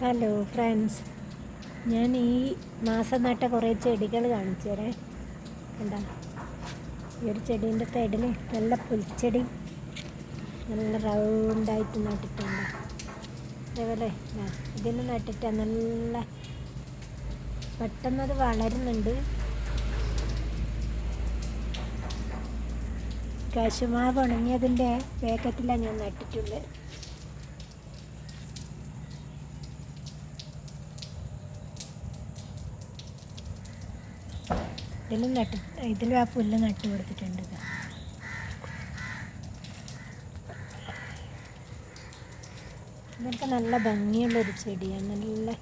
Hello friends, ഞാൻ ഈ മാസം നട്ട കുറേ ചെടികൾ കാണിച്ചു തരാം. കണ്ടോ, ഈ ഒരു ചെടീൻ്റെ സൈഡിൽ നല്ല പുൽച്ചെടി നല്ല റൗണ്ടായിട്ട് നട്ടിട്ടുണ്ട്. അതേപോലെ ഇതിന് നട്ടിട്ട് നല്ല പെട്ടെന്നത് വളരുന്നുണ്ട്. കശുമാവ് ഉണങ്ങിയതിൻ്റെ പാക്കറ്റിലാണ് ഞാൻ നട്ടിട്ടുള്ളത്. ഇതിലും ആ പുല്ല് നട്ട് കൊടുത്തിട്ടുണ്ട്. ഇതൊക്കെ നല്ല ഭംഗിയുള്ളൊരു ചെടിയാണ്. നല്ല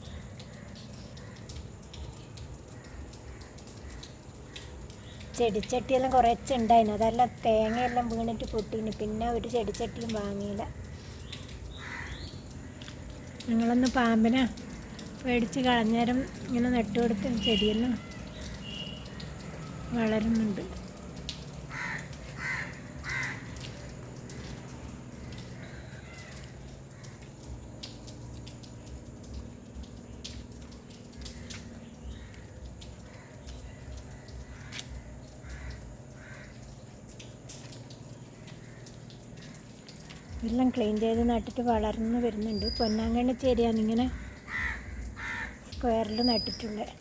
ചെടിച്ചട്ടിയെല്ലാം കുറച്ചുണ്ടായിരുന്നു. അതെല്ലാം തേങ്ങയെല്ലാം വീണിട്ട് പൊട്ടീന്. പിന്നെ ഒരു ചെടിച്ചട്ടിയും വാങ്ങിയില്ല. ഞങ്ങളൊന്ന് പാമ്പിനെ പേടിച്ച് കളഞ്ഞേരം ഇങ്ങനെ നട്ടുകൊടുത്ത ചെടിയെല്ലാം വളരുന്നുണ്ട്. എല്ലാം ക്ലീൻ ചെയ്ത് നട്ടിട്ട് വളർന്ന് വരുന്നുണ്ട്. പൊന്നാങ്കണ്ണി ചേരിയാണ് ഇങ്ങനെ സ്ക്വയറിൽ നട്ടിട്ടുള്ളത്.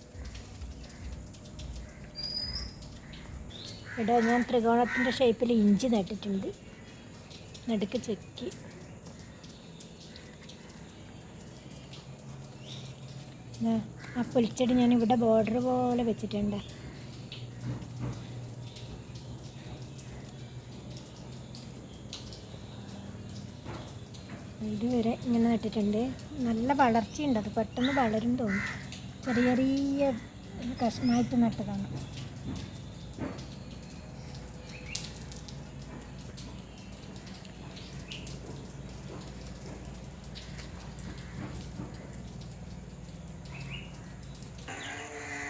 ഇവിടെ ഞാൻ ത്രികോണത്തിൻ്റെ ഷേപ്പിൽ ഇഞ്ചി നട്ടിട്ടുണ്ട്. നടുക്ക് ചെക്കി ആ പുൽച്ചെടി ഞാനിവിടെ ബോർഡർ പോലെ വെച്ചിട്ടുണ്ട്. ഇതുവരെ ഇങ്ങനെ നട്ടിട്ടുണ്ട്. നല്ല വളർച്ചയുണ്ട്. അത് പെട്ടെന്ന് വളരും തോന്നും. ചെറിയ ചെറിയ കഷ്ണമായിട്ട് നട്ടതാണ്.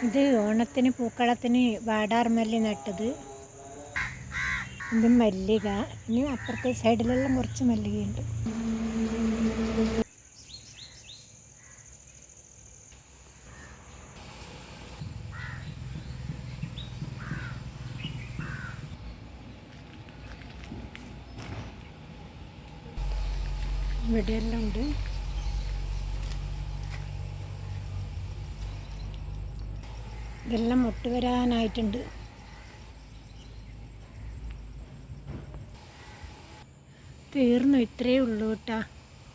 ഇത് ഓണത്തിന് പൂക്കളത്തിന് വാടാർമല്ലി നട്ടത്. ഇത് മല്ലിക. ഇനി അപ്പുറത്തെ സൈഡിലെല്ലാം കുറച്ച് മല്ലികയുണ്ട്. ഇവിടെയെല്ലാം ഉണ്ട്. ഇതെല്ലാം മുട്ട് വരാനായിട്ടുണ്ട്. തീർന്നു. ഇത്രയേ ഉള്ളൂ കേട്ടോ.